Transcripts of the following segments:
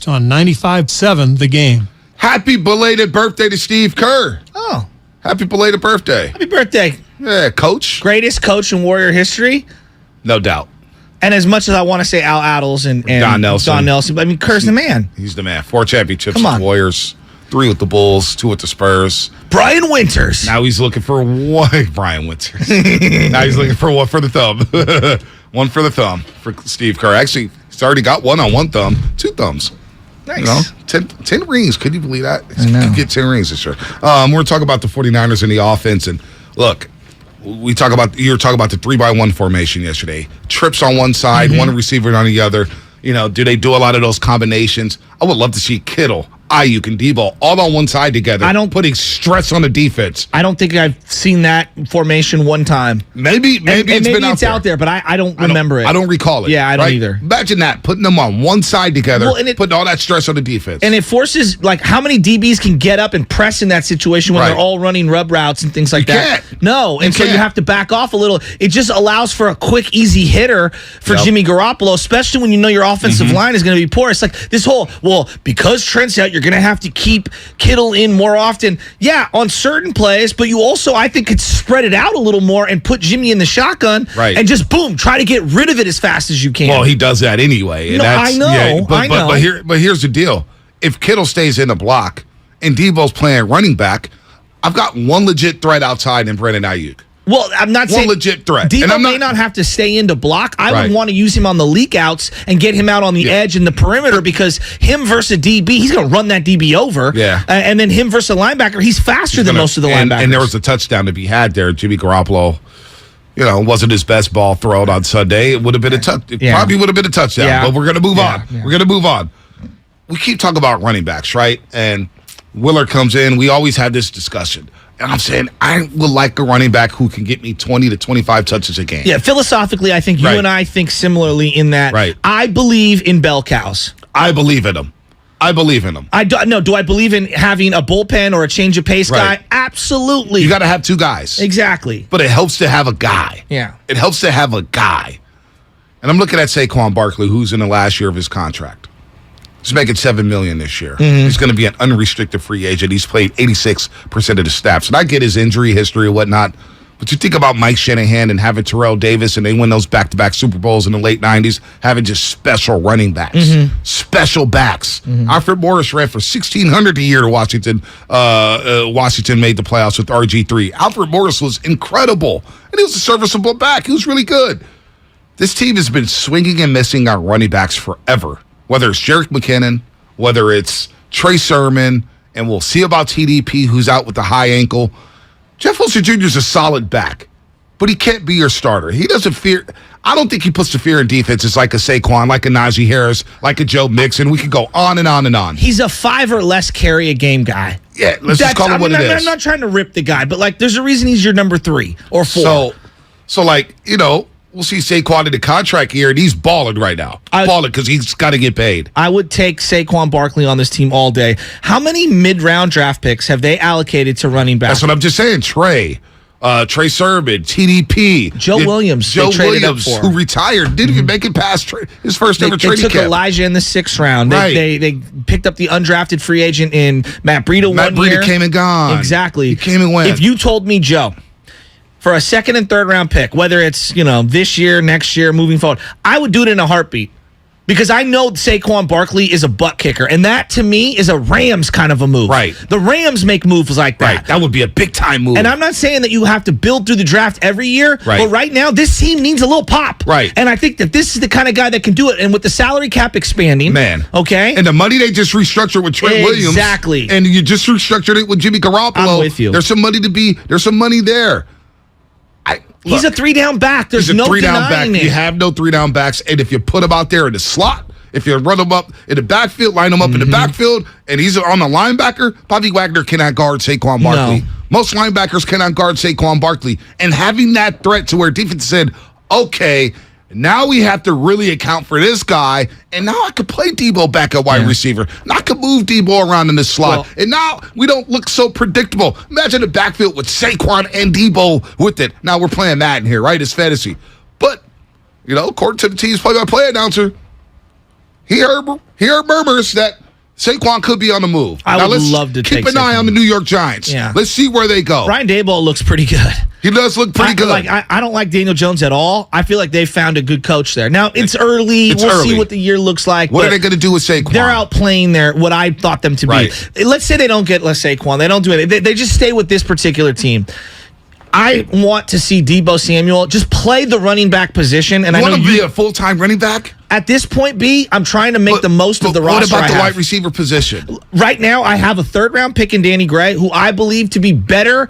on 95.7 The Game. Happy belated birthday to Steve Kerr. Oh. Happy belated birthday. Happy birthday. Yeah, coach. Greatest coach in Warrior history. No doubt. And as much as I want to say Al Attles and Don Nelson. I mean, Kerr's the man. He's the man. 4 championships Come with on. the Warriors, 3 with the Bulls, 2 with the Spurs. Brian Winters. Now he's looking for one. Brian Winters. Now he's looking for one for the thumb. One for the thumb for Steve Kerr. Actually, he's already got one on one thumb, 2 thumbs. Nice. You know, 10 rings. Could you believe that? I know. He could get 10 rings this year. We're going to talk about the 49ers and the offense. And look, you were talking about the 3-by-1 formation yesterday. Trips on one side, one receiver on the other. You know, do they do a lot of those combinations? I would love to see Kittle, Ayuk, and Debo all on one side together. Putting stress on the defense. I don't think I've seen that formation one time. Maybe it's out there, but I don't remember it. I don't recall it. Yeah, I don't either. Imagine that, putting them on one side together, putting all that stress on the defense. And it forces, like, how many DBs can get up and press in that situation when they're all running rub routes and things like that? Can't. No, and so you have to back off a little. It just allows for a quick, easy hitter for Jimmy Garoppolo, especially when you know your offensive line is going to be poor. It's like this whole, because Trent's out, you're going to have to keep Kittle in more often. Yeah, on certain plays, but you also, I think, could spread it out a little more and put Jimmy in the shotgun and just, boom, try to get rid of it as fast as you can. Well, he does that anyway. No, I know. Yeah, but here's the deal. If Kittle stays in the block and Debo's playing running back, I've got one legit threat outside in Brandon Ayuk. Well, I'm not saying one legit threat. Debo may not have to stay in to block. I would want to use him on the leak outs and get him out on the edge and the perimeter, because him versus DB, he's going to run that DB over. Yeah. And then him versus a linebacker, he's faster than most of the linebackers. And there was a touchdown to be had there. Jimmy Garoppolo, wasn't his best ball thrown on Sunday. It would have been probably would have been a touchdown. Yeah. But we're going to move on. Yeah. We're going to move on. We keep talking about running backs, right? And Willard comes in. We always have this discussion. And I'm saying I would like a running back who can get me 20 to 25 touches a game. Yeah, philosophically, I think you and I think similarly in that. Right. I believe in bell cows. I believe in them. Do I believe in having a bullpen or a change of pace guy? Absolutely. You got to have 2 guys. Exactly. But it helps to have a guy. Yeah. It helps to have a guy. And I'm looking at Saquon Barkley, who's in the last year of his contract. He's making $7 million this year. He's going to be an unrestricted free agent. He's played 86% of the snaps. And I get his injury history and whatnot, but you think about Mike Shanahan and having Terrell Davis, and they win those back-to-back Super Bowls in the late 90s, having just special running backs, special backs. Alfred Morris ran for $1,600 a year to Washington. Washington made the playoffs with RG3. Alfred Morris was incredible, and he was a serviceable back. He was really good. This team has been swinging and missing on running backs forever. Whether it's Jerick McKinnon, whether it's Trey Sermon, and we'll see about TDP, who's out with the high ankle. Jeff Wilson Jr. is a solid back, but he can't be your starter. He doesn't fear. I don't think he puts the fear in defenses like a Saquon, like a Najee Harris, like a Joe Mixon. We could go on and on and on. He's a 5 or less carry a game guy. Yeah, let's just call it what it is. I'm not trying to rip the guy, but there's a reason he's your number 3 or 4. So we'll see Saquon in the contract year, and he's balling right now. Balling because he's got to get paid. I would take Saquon Barkley on this team all day. How many mid-round draft picks have they allocated to running back? That's what I'm just saying. Trey Sermon, TDP. Joe Williams, who retired, didn't even make it past his first ever training camp. They took Elijah in the 6th round. They picked up the undrafted free agent in Matt Breida Matt Breida came and gone. Exactly. He came and went. If you told me, Joe, for a 2nd and 3rd round pick, whether it's, this year, next year, moving forward, I would do it in a heartbeat. Because I know Saquon Barkley is a butt kicker, and that, to me, is a Rams kind of a move. Right. The Rams make moves like that. Right. That would be a big-time move. And I'm not saying that you have to build through the draft every year, but right now, this team needs a little pop. Right. And I think that this is the kind of guy that can do it. And with the salary cap expanding. Man. Okay? And the money they just restructured with Trent Williams. Exactly. And you just restructured it with Jimmy Garoppolo. I'm with you. There's some money there. He's a 3-down back. There's no denying it. You have no 3-down backs. And if you put him out there in the slot, if you run him up in the backfield, line him up in the backfield, and he's on the linebacker, Bobby Wagner cannot guard Saquon Barkley. No. Most linebackers cannot guard Saquon Barkley. And having that threat to where defense said, okay, now we have to really account for this guy, and now I could play Debo back at wide receiver. And I could move Debo around in the slot. And now we don't look so predictable. Imagine the backfield with Saquon and Debo with it. Now we're playing Madden here, right? It's fantasy. But, according to the team's play-by-play announcer, he heard murmurs that Saquon could be on the move. I would love to keep an eye on the New York Giants. Yeah. Let's see where they go. Brian Daboll looks pretty good. He does look pretty good. I don't like Daniel Jones at all. I feel like they found a good coach there. Now, it's early. We'll see what the year looks like. What are they going to do with Saquon? They're outplaying what I thought them to be. Let's say they don't get Saquon. They don't do anything. They just stay with this particular team. I want to see Deebo Samuel just play the running back position. And you I want know to be a full-time running back? At this point, B, I'm trying to make the most of the roster. What about the wide receiver position? Right now, I have a third-round pick in Danny Gray, who I believe to be better.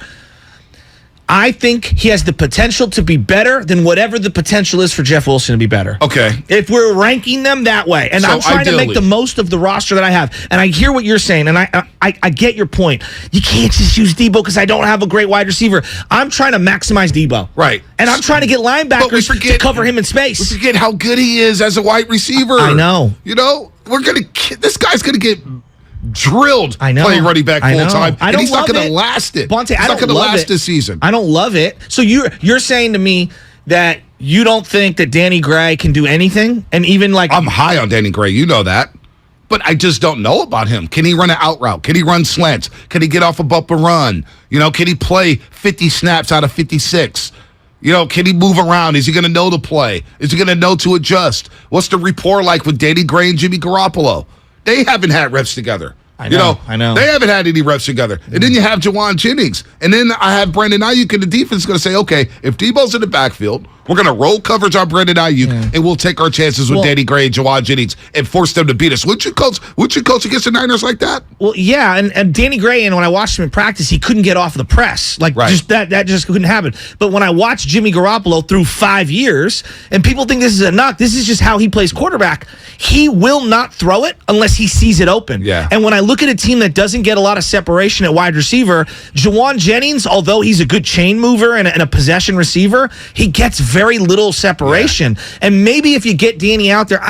I think he has the potential to be better than whatever the potential is for Jeff Wilson to be better. Okay. If we're ranking them that way. And I'm trying to make the most of the roster that I have. And I hear what you're saying, and I get your point. You can't just use Deebo because I don't have a great wide receiver. I'm trying to maximize Deebo. Right. And I'm trying to get linebackers to cover him in space. We forget how good he is as a wide receiver. I know. You know, this guy's going to get drilled playing running back full time. And he's not going to last it. Bonte, he's not going to last this season. I don't love it. So you're saying to me that you don't think that Danny Gray can do anything? And even I'm high on Danny Gray, you know that. But I just don't know about him. Can he run an out route? Can he run slants? Can he get off a bump and run? You know, can he play 50 snaps out of 56? You know, can he move around? Is he going to know the play? Is he going to know to adjust? What's the rapport like with Danny Gray and Jimmy Garoppolo? They haven't had reps together. I know. They haven't had any reps together. And then you have Juwan Jennings. And then I have Brandon Ayuk, and the defense is going to say, okay, if Debo's in the backfield, we're going to roll coverage on Brandon Ayuk, and we'll take our chances with Danny Gray and Juwan Jennings and force them to beat us. Would you coach against the Niners like that? Well, yeah, and Danny Gray, and when I watched him in practice, he couldn't get off the press. Just that just couldn't happen. But when I watched Jimmy Garoppolo through 5 years, and people think this is a knock, this is just how he plays quarterback. He will not throw it unless he sees it open. Yeah. And when I look at a team that doesn't get a lot of separation at wide receiver, Juwan Jennings, although he's a good chain mover and a possession receiver, he gets very little separation. Yeah. And maybe if you get Danny out there,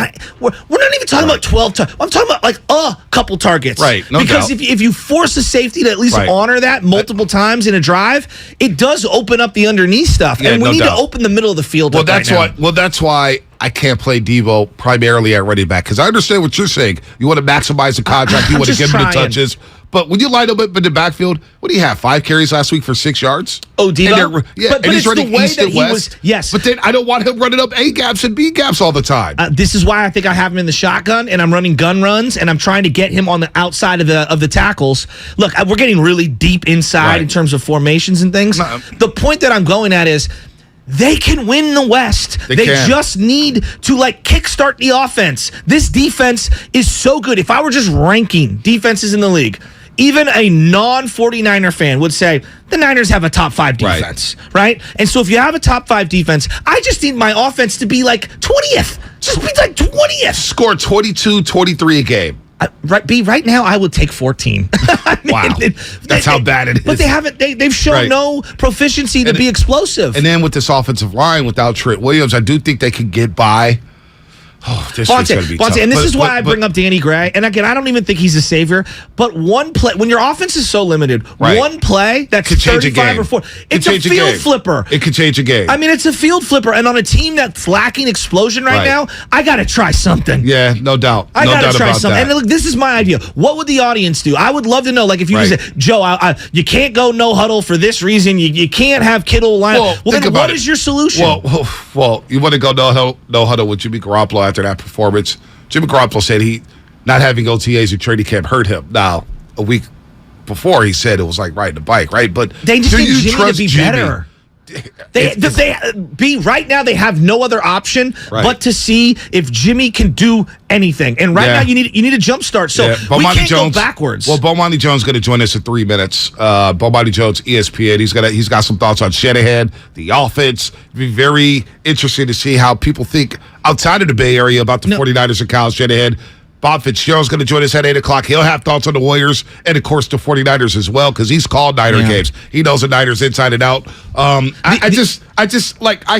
we're not even talking about 12 targets. I'm talking about a couple targets. Right. No because doubt. if you force a safety to at least honor that multiple times in a drive, it does open up the underneath stuff. Yeah, and we need to open the middle of the field. That's why I can't play Deebo primarily at running back, because I understand what you're saying. You want to maximize the contract. You want to give him the touches. But when you line him up in the backfield, what do you have? 5 carries last week for 6 yards? Oh, Deebo? And he's running east and west. Yes. But then I don't want him running up A gaps and B gaps all the time. This is why I think I have him in the shotgun, and I'm running gun runs, and I'm trying to get him on the outside of the tackles. Look, we're getting really deep inside in terms of formations and things. The point that I'm going at is, they can win the West. They just need to kickstart the offense. This defense is so good. If I were just ranking defenses in the league, even a non-49er fan would say the Niners have a top 5 defense, right? And so if you have a top 5 defense, I just need my offense to be 20th. Just be 20th. Score 22, 23 a game. Right now, I would take 14. Wow, that's how bad it is. But they haven't. They've shown no proficiency to be explosive. And then with this offensive line, without Trent Williams, I do think they could get by. Oh, this is going to be tough. And this is why I bring up Danny Gray. And again, I don't even think he's a savior. But one play, when your offense is so limited, one play that's 35 or 40, it's a field flipper. It could change a game. I mean, it's a field flipper. And on a team that's lacking explosion right now, I got to try something. Yeah, no doubt. I got to try something. And look, this is my idea. What would the audience do? I would love to know. If you say, Joe, you can't go no huddle for this reason. You can't have Kittle line. Well, then what is your solution? Well, you want to go no huddle with Jimmy Garoppolo after that performance. Jimmy Garoppolo said not having OTAs or training camp hurt him. Now, a week before, he said it was like riding a bike, right? But they just need Jimmy to be better. Right now they have no other option but to see if Jimmy can do anything. And right now you need a jump start. So we can't go backwards. Well, Bomani Jones is going to join us in 3 minutes. Bomani Jones, ESPN. He's got some thoughts on Shanahan, the offense. It'd be very interesting to see how people think outside of the Bay Area about the 49ers and Kyle Shanahan. Bob Fitzgerald's going to join us at 8 o'clock. He'll have thoughts on the Warriors and, of course, the 49ers as well, because he's called Niner games. He knows the Niners inside and out. I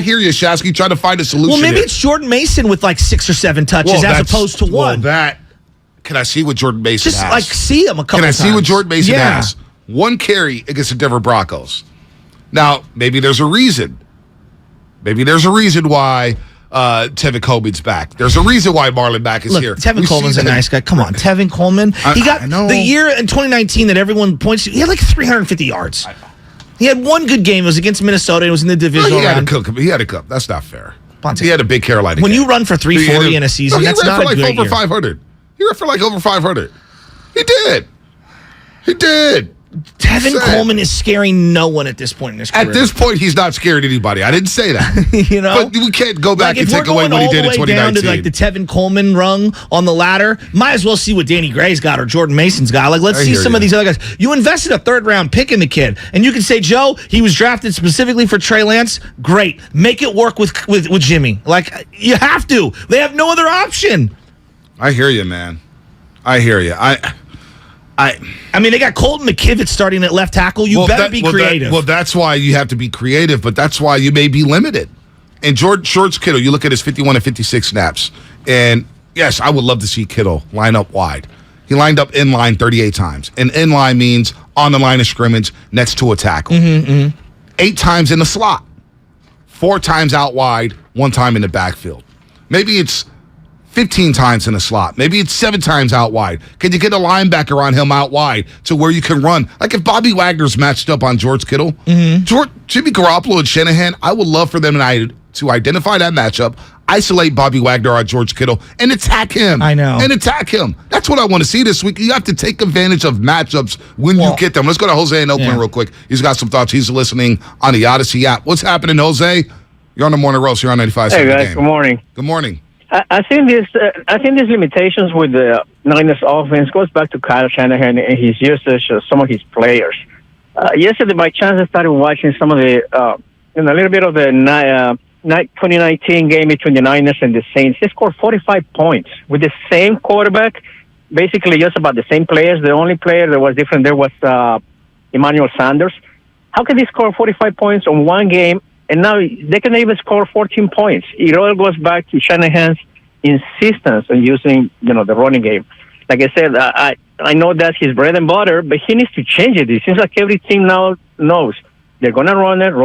hear you, Shasky, trying to find a solution. Well, maybe it's Jordan Mason with 6 or 7 touches as opposed to 1. Can I see what Jordan Mason has? Just see him a couple times. Can I see what Jordan Mason has? 1 carry against the Denver Broncos. Now, maybe there's a reason. Maybe there's a reason why Tevin Coleman's back. There's a reason why Marlon Mack is here. Tevin Coleman's a nice guy. Come on, Tevin Coleman. He got the year in 2019 that everyone points to. He had like 350 yards. He had one good game. It was against Minnesota. It was in the divisional round. He had a cup. That's not fair. He had a big Carolina When game. you run for 340 in a season, that's not a good over 500. He ran for like over 500. He did. Tevin Coleman is scaring no one at this point in his career. At this point, he's not scaring anybody. I didn't say that. You know? But we can't go back and take away what he did in 2019. If we're going all the way down to like the Tevin Coleman rung on the ladder, might as well see what Danny Gray's got or Jordan Mason's got. Like, let's see some of these other guys. You invested a third-round pick in the kid, and you can say, Joe, he was drafted specifically for Trey Lance. Great. Make it work with Jimmy. Like, you have to. They have no other option. I hear you, man. I hear you. I mean, they got Colton McKivitz starting at left tackle. You better be creative. That's why you have to be creative, but that's why you may be limited. And George Kittle, you look at his 51 and 56 snaps, and yes, I would love to see Kittle line up wide. He lined up in line 38 times, and in line means on the line of scrimmage next to a tackle. 8 times in the slot, 4 times out wide, 1 time in the backfield. Maybe it's 15 times in the slot. Maybe it's 7 times out wide. Can you get a linebacker on him out wide to where you can run? Like if Bobby Wagner's matched up on George Kittle, Jimmy Garoppolo and Shanahan, I would love for them to identify that matchup, isolate Bobby Wagner on George Kittle, and attack him. I know. And attack him. That's what I want to see this week. You have to take advantage of matchups when you get them. Let's go to Jose in Oakland real quick. He's got some thoughts. He's listening on the Odyssey app. What's happening, Jose? You're on the Morning Roast. You're on 95.7 Hey, guys. Game. Good morning. Good morning. I think these limitations with the Niners offense goes back to Kyle Shanahan and his usage of some of his players. Yesterday, by chance, I started watching some of the, a little bit of the 2019 game between the Niners and the Saints. They scored 45 points with the same quarterback, basically just about the same players. The only player that was different there was Emmanuel Sanders. How can they score 45 points on one game? And now they can even score 14 points. It all goes back to Shanahan's insistence on using, the running game. Like I said, I know that's his bread and butter, but he needs to change it. It seems like every team now knows they're going to run it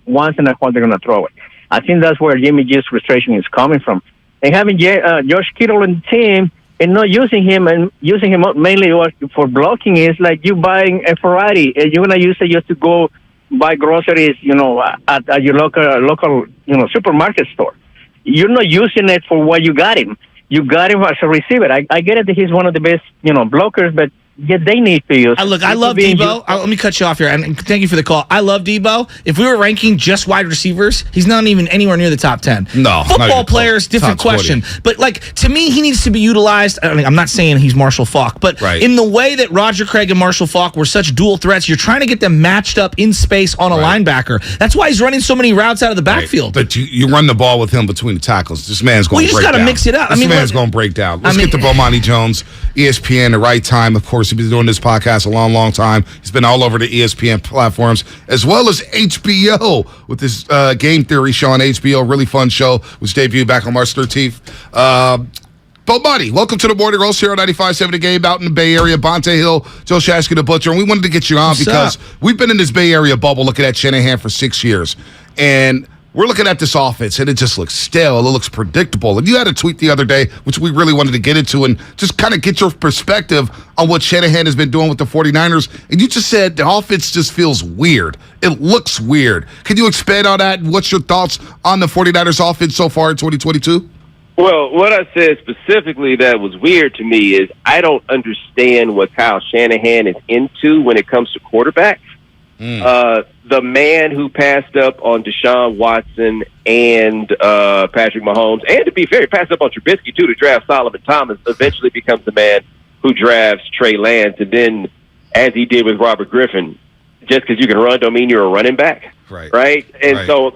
once, and they're going to throw it. I think that's where Jimmy G's frustration is coming from. And having Josh Kittle on the team and not using him and using him mainly for blocking is like you buying a Ferrari and you're going to use it just to go buy groceries, at your local, supermarket store. You're not using it for what you got him. You got him as a receiver. I get it that he's one of the best, blockers, but they need to use. I love Debo. Let me cut you off here, and thank you for the call. I love Debo. If we were ranking just wide receivers, he's not even anywhere near the top 10. No. Football players, different question. But, to me, he needs to be utilized. I'm not saying he's Marshall Faulk, but in the way that Roger Craig and Marshall Faulk were such dual threats, you're trying to get them matched up in space on a linebacker. That's why he's running so many routes out of the backfield. But you run the ball with him between the tackles. This man's going to break down. You just got to mix it up. This man's going to break down. Let's get to Bomani Jones, ESPN, the right time. Of course, he's been doing this podcast a long, long time. He's been all over the ESPN platforms, as well as HBO with this Game Theory show on HBO. Really fun show, which debuted back on March 13th. Bomani, welcome to the Morning Roast here on 95.7 The Game out in the Bay Area. Bonte Hill, Joe Shasky, the Butcher, and we wanted to get you on because we've been in this Bay Area bubble looking at Shanahan for 6 years, and we're looking at this offense, and it just looks stale. It looks predictable. And you had a tweet the other day, which we really wanted to get into, and just kind of get your perspective on what Shanahan has been doing with the 49ers. And you just said the offense just feels weird. It looks weird. Can you expand on that? What's your thoughts on the 49ers offense so far in 2022? Well, what I said specifically that was weird to me is I don't understand what Kyle Shanahan is into when it comes to quarterbacks. The man who passed up on Deshaun Watson and Patrick Mahomes, and to be fair, he passed up on Trubisky, too, to draft Solomon Thomas, eventually becomes the man who drafts Trey Lance. And then, as he did with Robert Griffin, just because you can run don't mean you're a running back. Right? And so,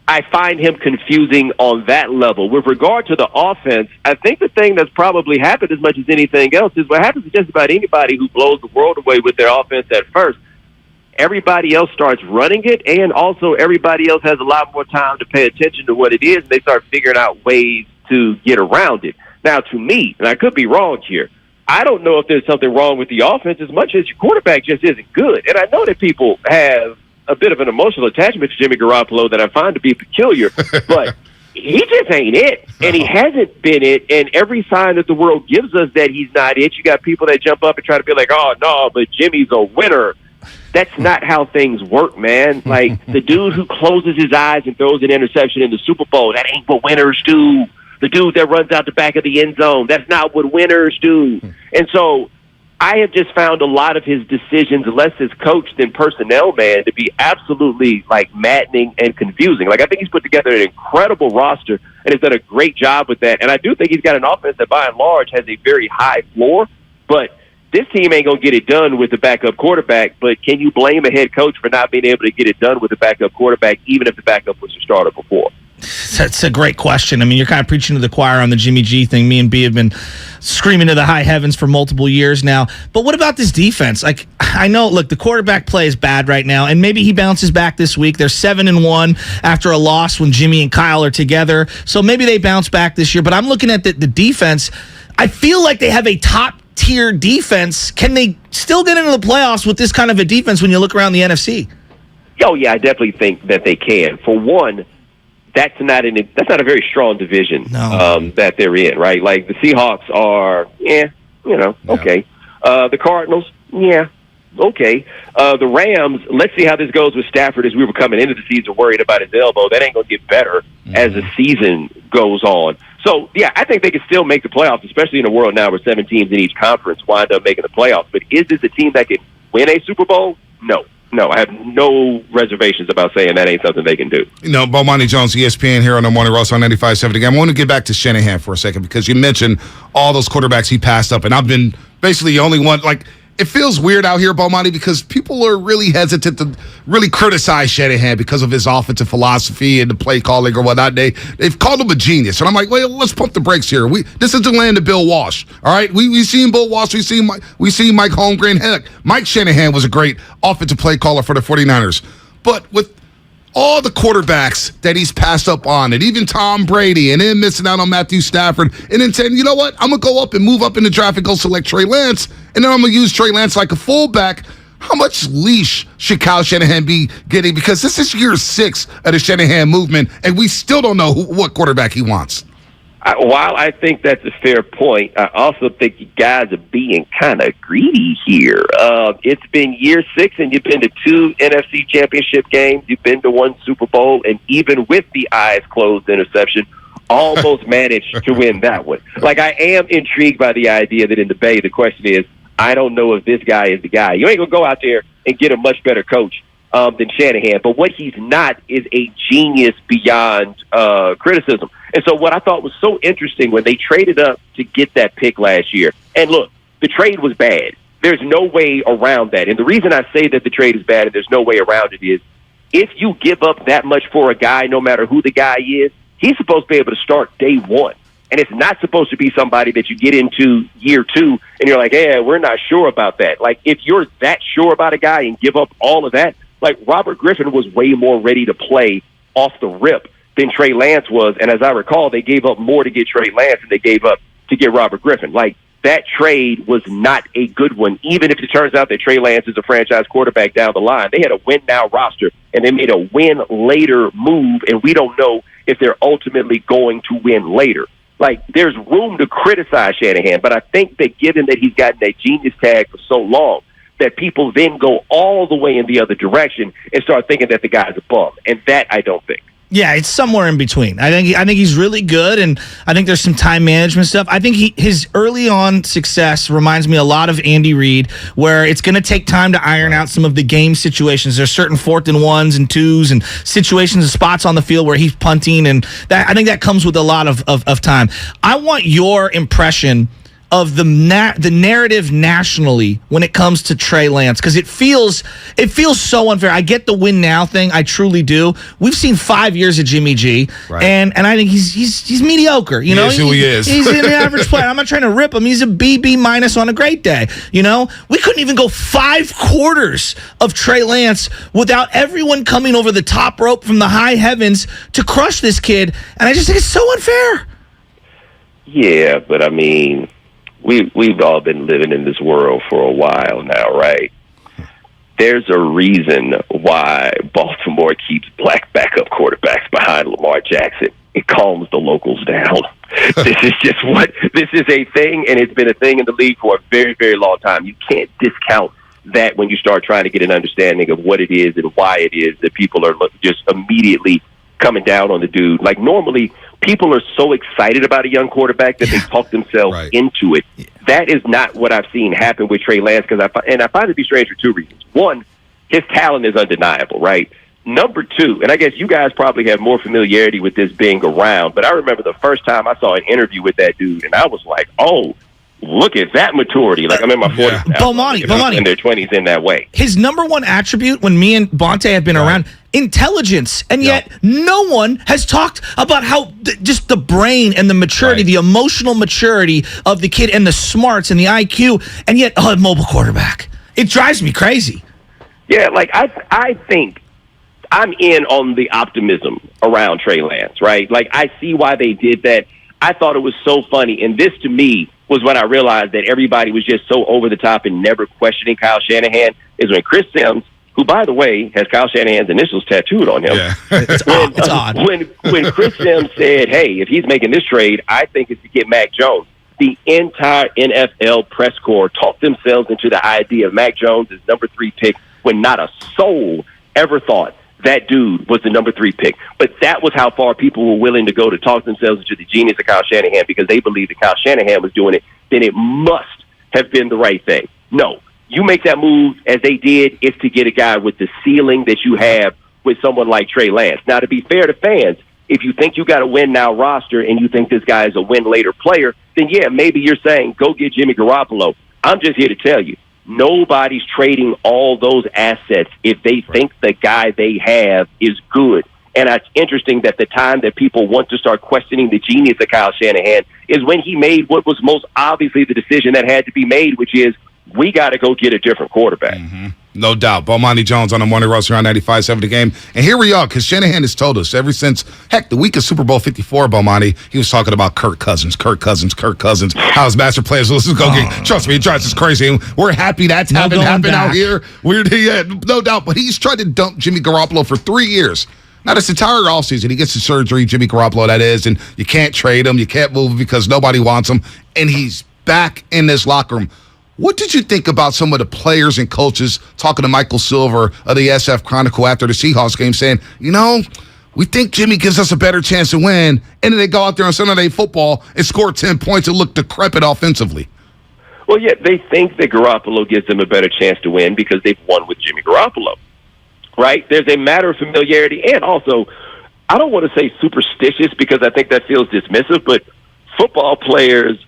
I find him confusing on that level. With regard to the offense, I think the thing that's probably happened as much as anything else is what happens to just about anybody who blows the world away with their offense at first. Everybody else starts running it, and also everybody else has a lot more time to pay attention to what it is, and they start figuring out ways to get around it. Now, to me, and I could be wrong here, I don't know if there's something wrong with the offense as much as your quarterback just isn't good. And I know that people have a bit of an emotional attachment to Jimmy Garoppolo that I find to be peculiar, but he just ain't it, and he hasn't been it. And every sign that the world gives us that he's not it, you got people that jump up and try to be like, "Oh no, but Jimmy's a winner." That's not how things work, man. Like, the dude who closes his eyes and throws an interception in the Super Bowl, that ain't what winners do. The dude that runs out the back of the end zone, that's not what winners do. And so I have just found a lot of his decisions, less his coach than personnel, man, to be absolutely, like, maddening and confusing. Like, I think he's put together an incredible roster and has done a great job with that. And I do think he's got an offense that, by and large, has a very high floor. But this team ain't going to get it done with the backup quarterback, but can you blame a head coach for not being able to get it done with the backup quarterback, even if the backup was the starter before? That's a great question. I mean, you're kind of preaching to the choir on the Jimmy G thing. Me and B have been screaming to the high heavens for multiple years now. But what about this defense? Like, I know, look, the quarterback play is bad right now, and maybe he bounces back this week. They're 7-1 after a loss when Jimmy and Kyle are together. So maybe they bounce back this year. But I'm looking at the defense. I feel like they have a top-tier defense. Can they still get into the playoffs with this kind of a defense when you look around the NFC? Oh, yeah, I definitely think that they can. For one, that's not a very strong division that they're in, right? Like, the Seahawks are, okay. The Cardinals, okay. The Rams, let's see how this goes with Stafford, as we were coming into the season worried about his elbow. That ain't going to get better as the season goes on. So, yeah, I think they can still make the playoffs, especially in a world now where 7 teams in each conference wind up making the playoffs. But is this a team that can win a Super Bowl? No, I have no reservations about saying that ain't something they can do. Bomani Jones, ESPN here on the Morning Roast on 95.7 again. I want to get back to Shanahan for a second because you mentioned all those quarterbacks he passed up, and I've been basically the only one. Like, it feels weird out here, Bomani, because people are really hesitant to really criticize Shanahan because of his offensive philosophy and the play calling or whatnot. They've called him a genius. And I'm like, well, let's pump the brakes here. This is the land of Bill Walsh. All right? We've seen Bill Walsh. We've seen Mike Holmgren. Heck, Mike Shanahan was a great offensive play caller for the 49ers. But with all the quarterbacks that he's passed up on, and even Tom Brady, and then missing out on Matthew Stafford, and then saying, you know what, I'm going to go up and move up in the draft and go select Trey Lance, and then I'm going to use Trey Lance like a fullback. How much leash should Kyle Shanahan be getting? Because this is year 6 of the Shanahan movement, and we still don't know what quarterback he wants. While I think that's a fair point, I also think you guys are being kind of greedy here. It's been year 6, and you've been to 2 NFC championship games. You've been to 1 Super Bowl, and even with the eyes closed interception, almost managed to win that one. Like, I am intrigued by the idea that in the Bay, the question is, I don't know if this guy is the guy. You ain't going to go out there and get a much better coach than Shanahan, but what he's not is a genius beyond criticism. And so what I thought was so interesting when they traded up to get that pick last year, and look, the trade was bad. There's no way around that. And the reason I say that the trade is bad and there's no way around it is if you give up that much for a guy, no matter who the guy is, he's supposed to be able to start day 1. And it's not supposed to be somebody that you get into year 2 and you're like, yeah, we're not sure about that. Like, if you're that sure about a guy and give up all of that, like, Robert Griffin was way more ready to play off the rip than Trey Lance was. And as I recall, they gave up more to get Trey Lance than they gave up to get Robert Griffin. Like, that trade was not a good one, even if it turns out that Trey Lance is a franchise quarterback down the line. They had a win-now roster, and they made a win-later move, and we don't know if they're ultimately going to win later. Like, there's room to criticize Shanahan, but I think that given that he's gotten that genius tag for so long, that people then go all the way in the other direction and start thinking that the guy's a bum. And that I don't think. Yeah, it's somewhere in between. I think he's really good, and I think there's some time management stuff. I think his early on success reminds me a lot of Andy Reid, where it's going to take time to iron out some of the game situations. There's certain 4th and 1s and 2s and situations and spots on the field where he's punting, and that I think that comes with a lot of time. I want your impression of the narrative nationally when it comes to Trey Lance, because it feels so unfair. I get the win now thing, I truly do. We've seen 5 years of Jimmy G, right, and I think he's mediocre. You know, he is. He's an average player. I'm not trying to rip him. He's a B minus on a great day. You know, we couldn't even go 5 quarters of Trey Lance without everyone coming over the top rope from the high heavens to crush this kid, and I just think it's so unfair. Yeah, but I mean, We've all been living in this world for a while now, right? There's a reason why Baltimore keeps black backup quarterbacks behind Lamar Jackson. it calms the locals down. This is a thing, and it's been a thing in the league for a very, very long time. You can't discount that when you start trying to get an understanding of what it is and why it is that people are just immediately coming down on the dude. Like, normally, people are so excited about a young quarterback that they talk themselves into it. That is not what I've seen happen with Trey Lance, and I find it to be strange for two reasons. One, his talent is undeniable, right? Number two, and I guess you guys probably have more familiarity with this being around, but I remember the first time I saw an interview with that dude, and I was like, oh, look at that maturity. Like, I'm in my 40s now. Bomani. In their 20s in that way. His number one attribute when me and Bonte have been around, intelligence. And yet no one has talked about how just the brain and the maturity, the emotional maturity of the kid and the smarts and the IQ, and yet a mobile quarterback. It drives me crazy. Yeah, like I think I'm in on the optimism around Trey Lance, right? Like, I see why they did that. I thought it was so funny. And this, to me, was when I realized that everybody was just so over the top and never questioning Kyle Shanahan, is when Chris Sims, who, by the way, has Kyle Shanahan's initials tattooed on him. Yeah. It's odd. When Chris Sims said, hey, if he's making this trade, I think it's to get Mac Jones, the entire NFL press corps talked themselves into the idea of Mac Jones as number 3 pick when not a soul ever thought that dude was the number 3 pick. But that was how far people were willing to go to talk themselves into the genius of Kyle Shanahan, because they believed that Kyle Shanahan was doing it. Then it must have been the right thing. No, you make that move as they did, it's to get a guy with the ceiling that you have with someone like Trey Lance. Now, to be fair to fans, if you think you got a win now roster and you think this guy is a win later player, then yeah, maybe you're saying go get Jimmy Garoppolo. I'm just here to tell you, nobody's trading all those assets if they think the guy they have is good. And it's interesting that the time that people want to start questioning the genius of Kyle Shanahan is when he made what was most obviously the decision that had to be made, which is we got to go get a different quarterback. Mm-hmm. No doubt. Bomani Jones on the morning roster on 95.7 The Game. And here we are, because Shanahan has told us ever since, the week of Super Bowl 54, Bomani, he was talking about Kirk Cousins, how his master players, let's just go get, trust me, it drives us crazy. And we're happy that's happened out here. No doubt. But he's tried to dump Jimmy Garoppolo for 3 years. Now, this entire offseason, he gets the surgery, Jimmy Garoppolo, that is, and you can't trade him, you can't move him because nobody wants him, and he's back in this locker room. What did you think about some of the players and coaches talking to Michael Silver of the SF Chronicle after the Seahawks game saying, we think Jimmy gives us a better chance to win, and then they go out there on Sunday Night Football and score 10 points and look decrepit offensively? Well, yeah, they think that Garoppolo gives them a better chance to win because they've won with Jimmy Garoppolo, right? There's a matter of familiarity, and also, I don't want to say superstitious because I think that feels dismissive, but football players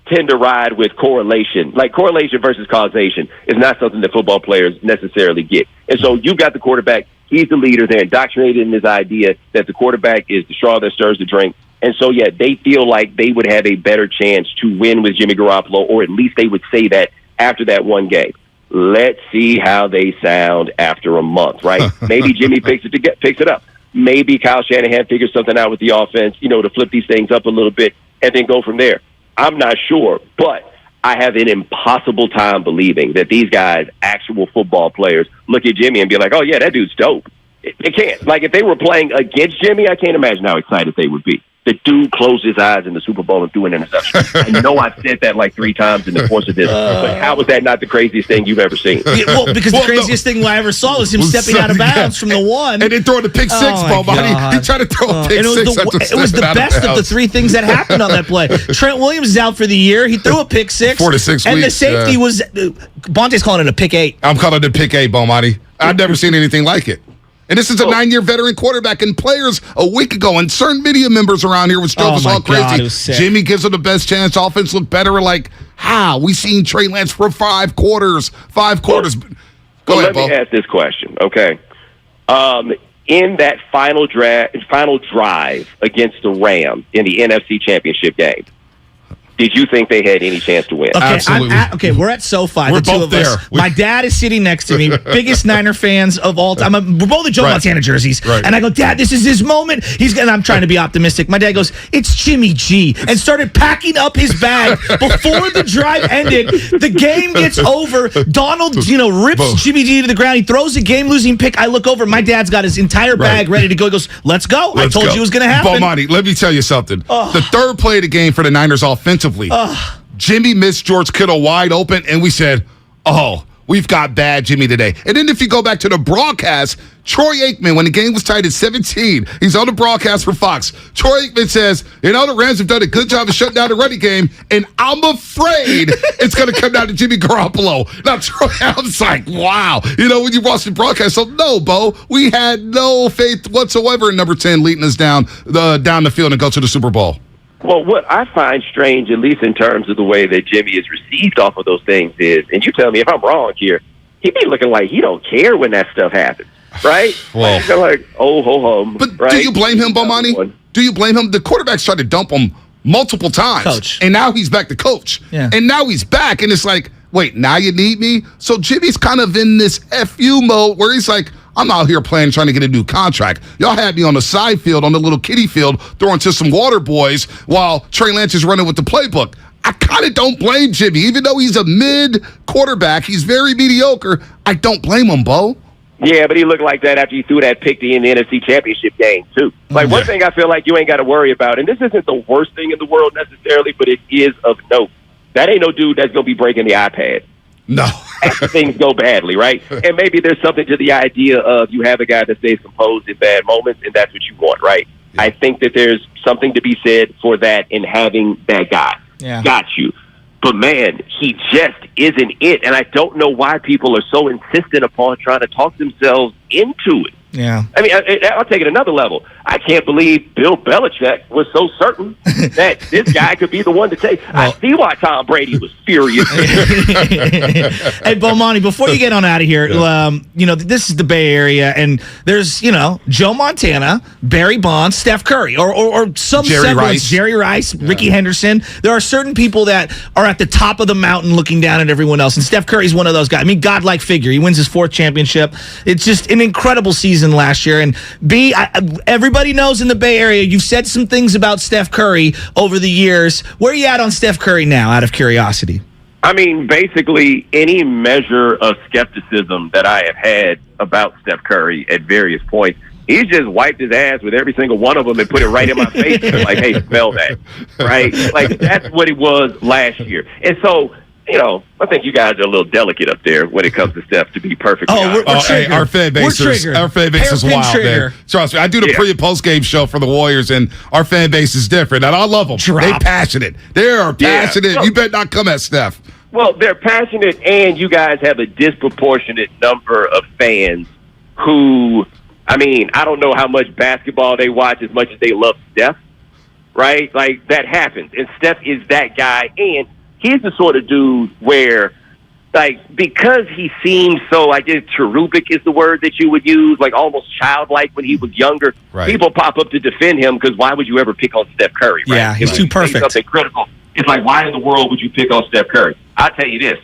tend to ride with correlation. Like, correlation versus causation is not something that football players necessarily get. And so you've got the quarterback. He's the leader. They're indoctrinated in this idea that the quarterback is the straw that stirs the drink. And so, yeah, they feel like they would have a better chance to win with Jimmy Garoppolo, or at least they would say that after that one game. Let's see how they sound after a month, right? Maybe Jimmy picks it up. Maybe Kyle Shanahan figures something out with the offense, to flip these things up a little bit and then go from there. I'm not sure, but I have an impossible time believing that these guys, actual football players, look at Jimmy and be like, oh, yeah, that dude's dope. They can't. Like, if they were playing against Jimmy, I can't imagine how excited they would be. The dude closed his eyes in the Super Bowl and threw an interception. I know I've said that like 3 times in the course of this, but how was that not the craziest thing you've ever seen? Yeah, because the craziest thing I ever saw was him stepping out of bounds from the one. And then throwing the pick six, Bomani. He tried to throw a pick six. It was the best of the 3 things that happened on that play. Trent Williams is out for the year. He threw a pick 6. 4 to 6 and weeks. The safety was, Bonte's calling it a pick 8. I'm calling it a pick 8, Bomani. I've never seen anything like it. And this is a 9-year veteran quarterback, and players a week ago, and certain media members around here, which drove us all crazy. Jimmy gives them the best chance. Offense look better. Like, how? We seen Trey Lance for 5 quarters. 5 quarters. Go ahead, Bo. Let me ask this question, okay? In that final drive against the Rams in the NFC Championship game, did you think they had any chance to win? Okay, Absolutely. We're at SoFi. We're the two both of there. us. My dad is sitting next to me. Biggest Niner fans of all time. We're both in Joe Right. Montana jerseys. Right. And I go, Dad, this is his moment. And I'm trying to be optimistic. My dad goes, it's Jimmy G. And started packing up his bag before the drive ended. The game gets over. Donald, rips Jimmy G to the ground. He throws a game-losing pick. I look over. My dad's got his entire bag ready to go. He goes, let's go. I told you it was going to happen. Bomani, let me tell you something. The third play of the game for the Niners offensively, Jimmy missed George Kittle wide open, and we said, we've got bad Jimmy today. And then if you go back to the broadcast, Troy Aikman, when the game was tied at 17, he's on the broadcast for Fox. Troy Aikman says, the Rams have done a good job of shutting down the running game, and I'm afraid it's going to come down to Jimmy Garoppolo. Now, Troy, I was like, wow. When you watch the broadcast, so no, Bo, we had no faith whatsoever in number 10 leading us down the field and go to the Super Bowl. Well, what I find strange, at least in terms of the way that Jimmy is received off of those things is, and you tell me if I'm wrong here, he be looking like he don't care when that stuff happens, right? Well, they're like, ho. But right? do you blame him, Bomani? Do you blame him? The quarterbacks tried to dump him multiple times. Coach. And now he's back to coach. Yeah. And now he's back, and it's like, wait, now you need me? So Jimmy's kind of in this FU mode where he's like, I'm out here trying to get a new contract. Y'all had me on the side field, on the little kiddie field, throwing to some water boys while Trey Lance is running with the playbook. I kind of don't blame Jimmy. Even though he's a mid-quarterback, he's very mediocre. I don't blame him, Bo. Yeah, but he looked like that after he threw that pick in the NFC Championship game, too. Like, one thing I feel like you ain't got to worry about, and this isn't the worst thing in the world necessarily, but it is of note. That ain't no dude that's going to be breaking the iPad. No. After things go badly, right? And maybe there's something to the idea of you have a guy that stays composed in bad moments, and that's what you want, right? Yeah. I think that there's something to be said for that in having that guy. Yeah. Got you. But, man, he just isn't it. And I don't know why people are so insistent upon trying to talk themselves into it. Yeah. I mean, I'll take it another level. I can't believe Bill Belichick was so certain that this guy could be the one to take. I see why Tom Brady was furious. Hey, Bomani, before you get on out of here, this is the Bay Area, and there's, Joe Montana, Barry Bonds, Steph Curry, or some Jerry Rice, Ricky Henderson. There are certain people that are at the top of the mountain looking down at everyone else, and Steph Curry's one of those guys. I mean, godlike figure. He wins his 4th championship. It's just an incredible season last year. And everybody knows in the Bay Area, you've said some things about Steph Curry over the years. Where are you at on Steph Curry now, out of curiosity? I mean, basically, any measure of skepticism that I have had about Steph Curry at various points, he's just wiped his ass with every single one of them and put it right in my face. And like, hey, smell that, right? Like, that's what it was last year. And so, I think you guys are a little delicate up there when it comes to Steph, to be perfectly honest. Hey, our fan base is wild, man. Trust me, I do the pre- and post-game show for the Warriors, and our fan base is different, and I love them. They're passionate. They are passionate. Yeah. You better not come at Steph. Well, they're passionate, and you guys have a disproportionate number of fans who, I mean, I don't know how much basketball they watch as much as they love Steph, right? Like, that happens, and Steph is that guy, and he's the sort of dude where, like, because he seems so, I guess, cherubic is the word that you would use, like almost childlike when he was younger, people pop up to defend him because why would you ever pick on Steph Curry, right? Yeah, he's too perfect. Something critical. It's like, why in the world would you pick on Steph Curry? I'll tell you this.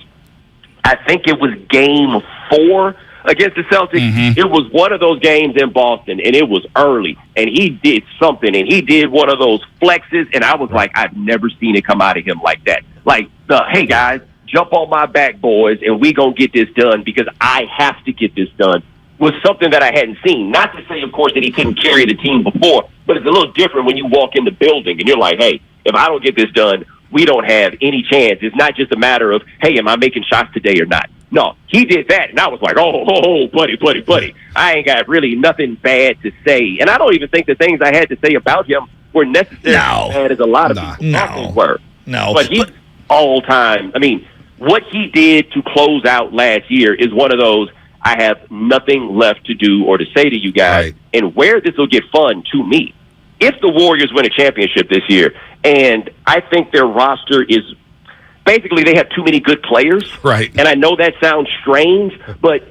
I think it was game 4 against the Celtics. Mm-hmm. It was one of those games in Boston, and it was early, and he did something, and he did one of those flexes, and I was like, I've never seen it come out of him like that. Like, hey, guys, jump on my back, boys, and we going to get this done because I have to get this done, was something that I hadn't seen. Not to say, of course, that he couldn't carry the team before, but it's a little different when you walk in the building, and you're like, hey, if I don't get this done, we don't have any chance. It's not just a matter of, hey, am I making shots today or not? No, he did that, and I was like, oh, buddy. I ain't got really nothing bad to say. And I don't even think the things I had to say about him were necessarily as bad as a lot of people were. No. But he's all time. I mean, what he did to close out last year is one of those, I have nothing left to do or to say to you guys. Right. And where this will get fun to me, if the Warriors win a championship this year, and I think their roster is basically they have too many good players. Right. And I know that sounds strange, but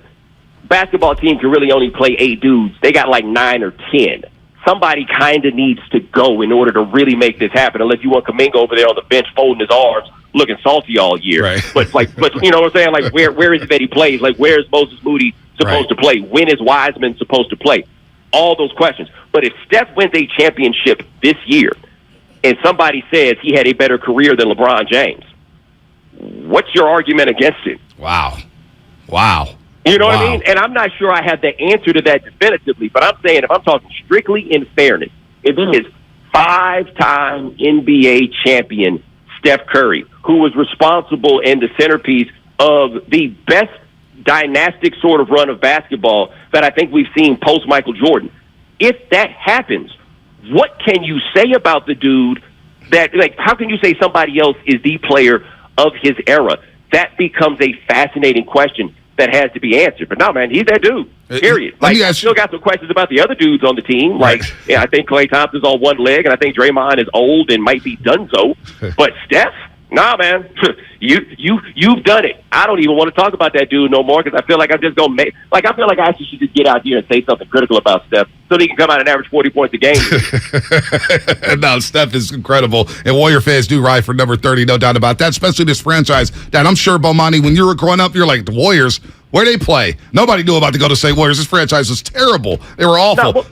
basketball team can really only play 8 dudes. They got like 9 or 10. somebody kind of needs to go in order to really make this happen, unless you want Kuminga over there on the bench folding his arms, looking salty all year. Right. But you know what I'm saying? Like, where is it that he plays? Like, where is Moses Moody supposed to play? When is Wiseman supposed to play? All those questions. But if Steph wins a championship this year and somebody says he had a better career than LeBron James, what's your argument against it? Wow. You know what I mean? And I'm not sure I have the answer to that definitively, but I'm saying if I'm talking strictly in fairness, if it is 5-time NBA champion Steph Curry, who was responsible and the centerpiece of the best dynastic sort of run of basketball that I think we've seen post Michael Jordan, if that happens, what can you say about the dude that, like, how can you say somebody else is the player of his era? That becomes a fascinating question that has to be answered. But no, man, he's that dude. Period. Like, I still got some questions about the other dudes on the team. Like, yeah, I think Klay Thompson's on one leg, and I think Draymond is old and might be done so. But Steph, nah, man, you've done it. I don't even want to talk about that dude no more because I feel like I'm just going to I feel like I actually should just get out here and say something critical about Steph so that he can come out and average 40 points a game. No, Steph is incredible. And Warrior fans do ride for number 30, no doubt about that, especially this franchise. That I'm sure, Bomani, when you were growing up, you're like, the Warriors, where they play? Nobody knew about the Golden State Warriors. This franchise was terrible. They were awful. No, well,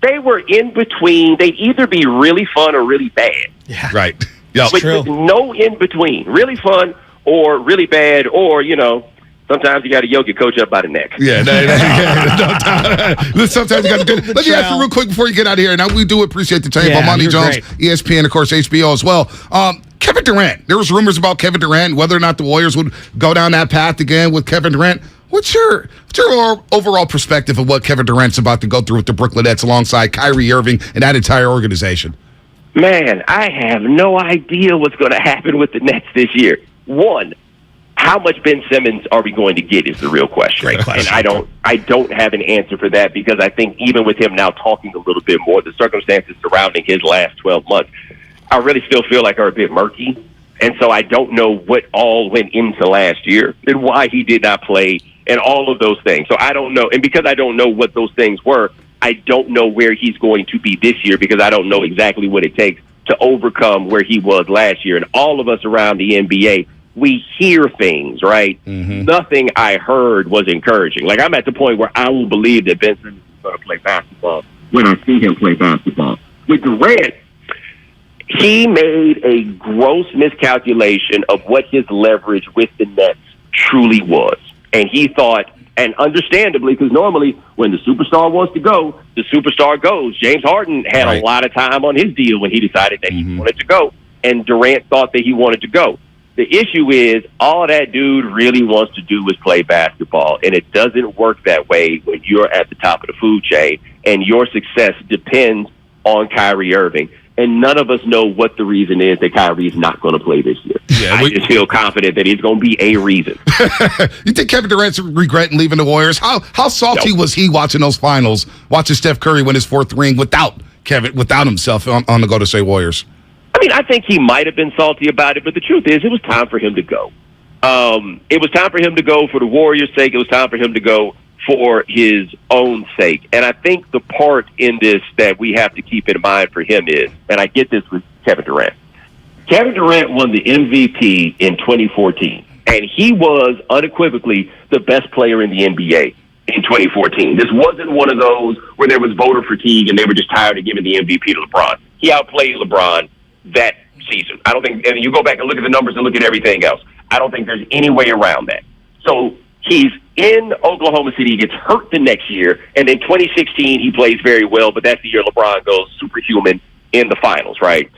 they were in between. They'd either be really fun or really bad. Yeah. Right. Yep. With no in between. Really fun or really bad, or, you know, sometimes you got to yoke your coach up by the neck. Yeah, sometimes you got to do it. Let me ask you real quick before you get out of here. Now, we do appreciate the time. Bomani Jones, ESPN, of course, HBO as well. Kevin Durant. There was rumors about Kevin Durant, whether or not the Warriors would go down that path again with Kevin Durant. What's your overall perspective of what Kevin Durant's about to go through with the Brooklyn Nets alongside Kyrie Irving and that entire organization? Man, I have no idea what's going to happen with the Nets this year. One, how much Ben Simmons are we going to get is the real question. Great question. And I don't have an answer for that because I think even with him now talking a little bit more, the circumstances surrounding his last 12 months, I really still feel like are a bit murky. And so I don't know what all went into last year and why he did not play and all of those things. So I don't know. And because I don't know what those things were, I don't know where he's going to be this year because I don't know exactly what it takes to overcome where he was last year. And all of us around the NBA, we hear things, right? Mm-hmm. Nothing I heard was encouraging. Like, I'm at the point where I will believe that Ben Simmons is going to play basketball when I see him play basketball. With Durant, he made a gross miscalculation of what his leverage with the Nets truly was. And he thought, and understandably, because normally when the superstar wants to go, the superstar goes. James Harden had a lot of time on his deal when he decided that he wanted to go, and Durant thought that he wanted to go. The issue is all that dude really wants to do is play basketball, and it doesn't work that way when you're at the top of the food chain, and your success depends on Kyrie Irving. And none of us know what the reason is that Kyrie's not going to play this year. Yeah, I just feel confident that he's going to be a reason. You think Kevin Durant's regretting leaving the Warriors? How salty was he watching those finals, watching Steph Curry win his 4th ring without himself on the Golden State Warriors? I mean, I think he might have been salty about it, but the truth is it was time for him to go. It was time for him to go for the Warriors' sake. It was time for him to go for his own sake. And I think the part in this that we have to keep in mind for him is, and I get this with Kevin Durant. Kevin Durant won the MVP in 2014, and he was unequivocally the best player in the NBA in 2014. This wasn't one of those where there was voter fatigue and they were just tired of giving the MVP to LeBron. He outplayed LeBron that season. I don't think, and you go back and look at the numbers and look at everything else, I don't think there's any way around that. So he's in Oklahoma City, he gets hurt the next year, and then 2016 he plays very well, but that's the year LeBron goes superhuman in the finals, right?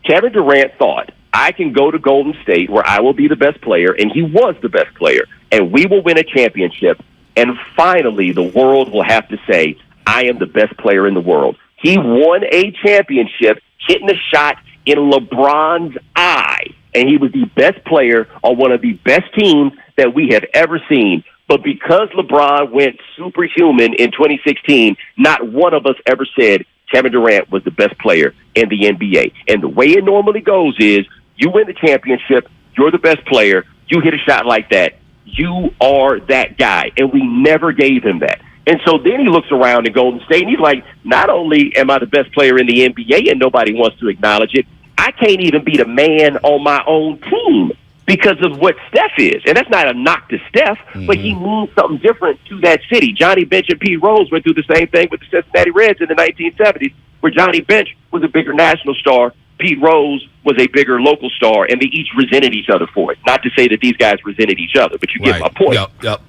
Kevin Durant thought, I can go to Golden State where I will be the best player, and he was the best player, and we will win a championship, and finally the world will have to say, I am the best player in the world. He won a championship hitting a shot in LeBron's eye, and he was the best player on one of the best teams that we have ever seen. But because LeBron went superhuman in 2016, not one of us ever said Kevin Durant was the best player in the NBA. And the way it normally goes is you win the championship, you're the best player, you hit a shot like that, you are that guy. And we never gave him that. And so then he looks around in Golden State, and he's like, not only am I the best player in the NBA and nobody wants to acknowledge it, I can't even be the man on my own team because of what Steph is. And that's not a knock to Steph, but he means something different to that city. Johnny Bench and Pete Rose went through the same thing with the Cincinnati Reds in the 1970s, where Johnny Bench was a bigger national star, Pete Rose was a bigger local star, and they each resented each other for it. Not to say that these guys resented each other, but you get my point. Yep.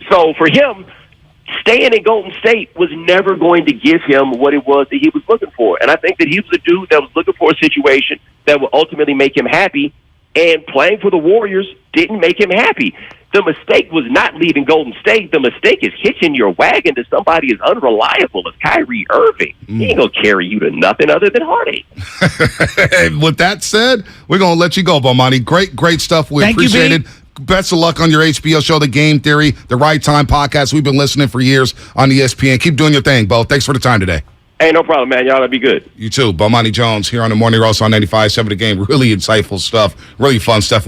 So for him, staying in Golden State was never going to give him what it was that he was looking for. And I think that he was a dude that was looking for a situation that would ultimately make him happy, and playing for the Warriors didn't make him happy. The mistake was not leaving Golden State. The mistake is hitching your wagon to somebody as unreliable as Kyrie Irving. He ain't going to carry you to nothing other than heartache. With that said, we're going to let you go, Bomani. Great stuff. We appreciate it. Best of luck on your HBO show, The Game Theory, the Right Time podcast. We've been listening for years on ESPN. Keep doing your thing, Bo. Thanks for the time today. Hey, no problem, man. Y'all be good. You too. Bomani Jones here on the Morning Roast on 95.7 The Game. Really insightful stuff. Really fun stuff.